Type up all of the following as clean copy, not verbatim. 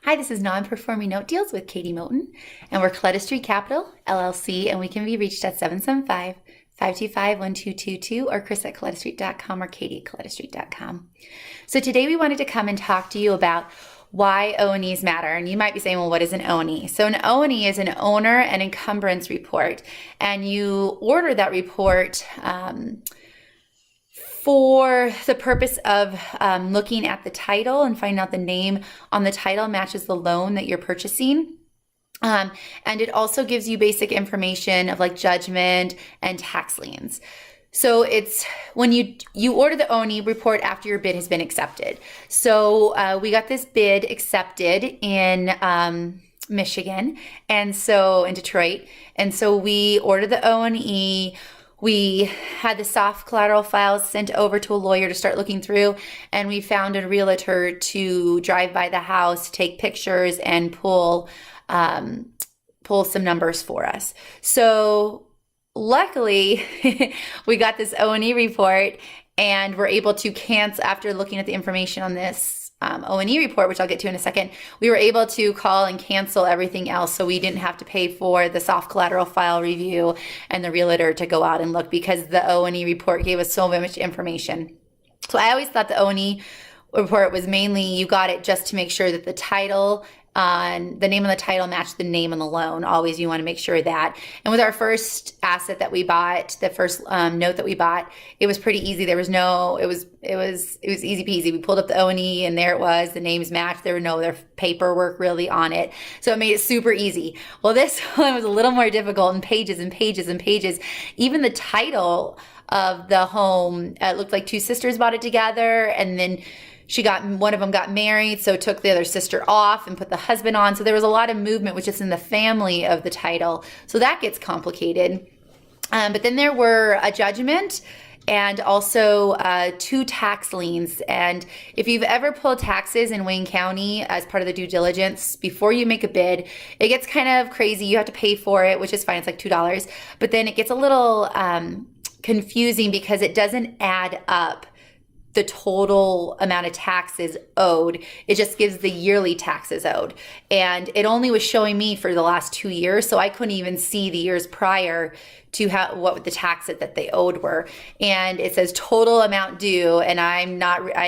Hi, this is Non-Performing Note Deals with Katie Moten, and we're Colletta Street Capital, LLC, and we can be reached at 775-525-1222 or chris@collettastreet.com or katie@collettastreet.com. So today we wanted to come and talk to you about why O&Es matter. And you might be saying, well, what is an O&E? So an O&E is an owner and encumbrance report, and you order that report for the purpose of looking at the title and finding out the name on the title matches the loan that you're purchasing. And it also gives you basic information of like judgment and tax liens. So it's when you order the O&E report after your bid has been accepted. So we got this bid accepted in Michigan, and so in Detroit. And so we ordered the O&E. We had the soft collateral files sent over to a lawyer to start looking through, and we found a realtor to drive by the house, take pictures, and pull some numbers for us. So luckily, we got this O&E report, and we're able to cancel after looking at the information on this O&E report, which I'll get to in a second. We were able to call and cancel everything else, so we didn't have to pay for the soft collateral file review and the realtor to go out and look, because the O&E report gave us so much information. So I always thought the O&E report was mainly you got it just to make sure that the title on the name on the title matched the name on the loan. Always you want to make sure of that. And with our first asset that we bought, the first note that we bought, it was pretty easy. There was no, it was easy peasy. We pulled up the O&E and there it was, the names matched. There were no other paperwork really on it. So it made it super easy. Well, this one was a little more difficult, and pages and pages and pages. Even the title of the home, it looked like two sisters bought it together, and then one of them got married, so took the other sister off and put the husband on. So there was a lot of movement, which is in the family of the title. So that gets complicated. But then there were a judgment and also 2 tax liens. And if you've ever pulled taxes in Wayne County as part of the due diligence before you make a bid, it gets kind of crazy. You have to pay for it, which is fine. It's like $2. But then it gets a little confusing because it doesn't add up the total amount of taxes owed. It just gives the yearly taxes owed. And it only was showing me for the last 2 years, so I couldn't even see the years prior to what the taxes that they owed were. And it says total amount due, and I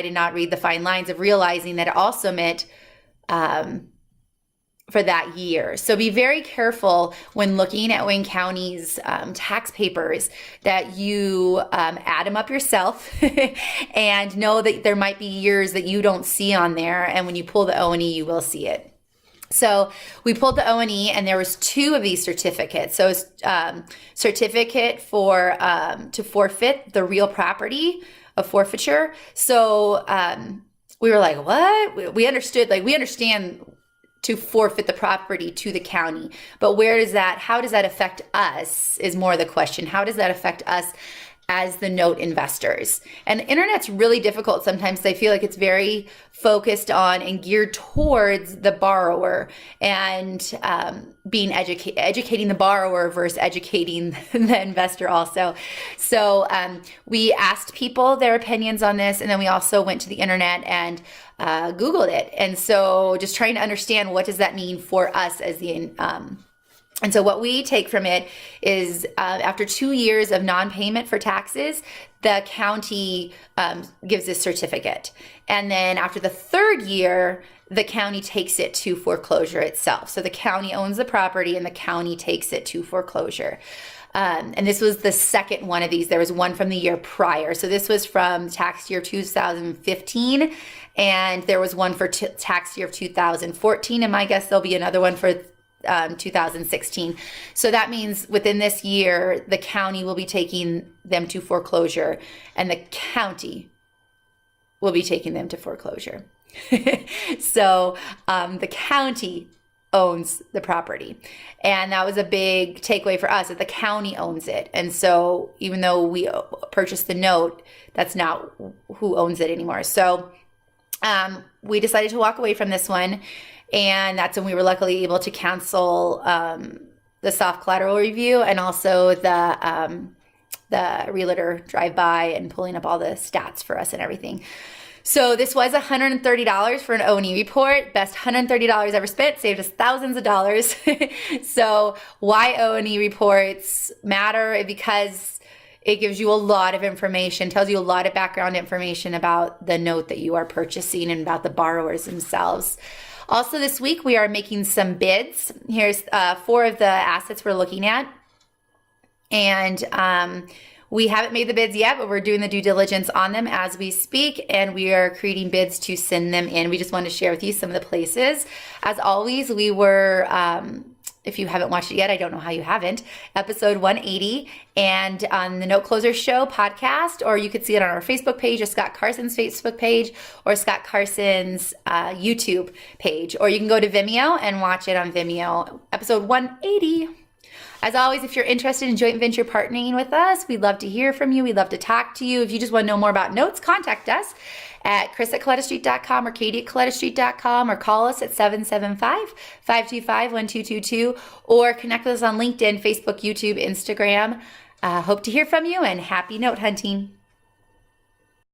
did not read the fine lines of realizing that it also meant for that year. So be very careful when looking at Wayne County's tax papers that you add them up yourself and know that there might be years that you don't see on there. And when you pull the O&E, you will see it. So we pulled the O&E, and there was 2 of these certificates. So it's certificate for to forfeit the real property of forfeiture. So we were like, what? We understand to forfeit the property to the county. But how does that affect us is more the question. How does that affect us as the note investors? And the internet's really difficult sometimes. I feel like it's very focused on and geared towards the borrower, and being educating the borrower versus educating the investor also. So we asked people their opinions on this, and then we also went to the internet and Googled it. And so just trying to understand, what does that mean for us as the and so what we take from it is after 2 years of non-payment for taxes, the county gives this certificate. And then after the 3rd year, the county takes it to foreclosure itself. So the county owns the property and the county takes it to foreclosure. And this was the second one of these. There was one from the year prior. So this was from tax year 2015, and there was one for tax year of 2014. And my guess there'll be another one for 2016. So that means within this year, the county will be taking them to foreclosure, and the county will be taking them to foreclosure. So the county owns the property. And that was a big takeaway for us, that the county owns it. And so even though we purchased the note, that's not who owns it anymore. So we decided to walk away from this one. And that's when we were luckily able to cancel the soft collateral review, and also the realtor drive by and pulling up all the stats for us and everything. So this was $130 for an O&E report. Best $130 ever spent, saved us thousands of dollars. So why O&E reports matter? Because it gives you a lot of information, tells you a lot of background information about the note that you are purchasing and about the borrowers themselves. Also this week, we are making some bids. Here's 4 of the assets we're looking at. And we haven't made the bids yet, but we're doing the due diligence on them as we speak, and we are creating bids to send them in. We just wanted to share with you some of the places. As always, we were, if you haven't watched it yet, I don't know how you haven't, episode 180, and on the Note Closer Show podcast, or you could see it on our Facebook page, or Scott Carson's Facebook page, or Scott Carson's YouTube page, or you can go to Vimeo and watch it on Vimeo, episode 180. As always, if you're interested in joint venture partnering with us, we'd love to hear from you. We'd love to talk to you. If you just want to know more about notes, contact us at chris@collettastreet.com or katie@collettastreet.com, or call us at 775-525-1222, or connect with us on LinkedIn, Facebook, YouTube, Instagram. Hope to hear from you, and happy note hunting.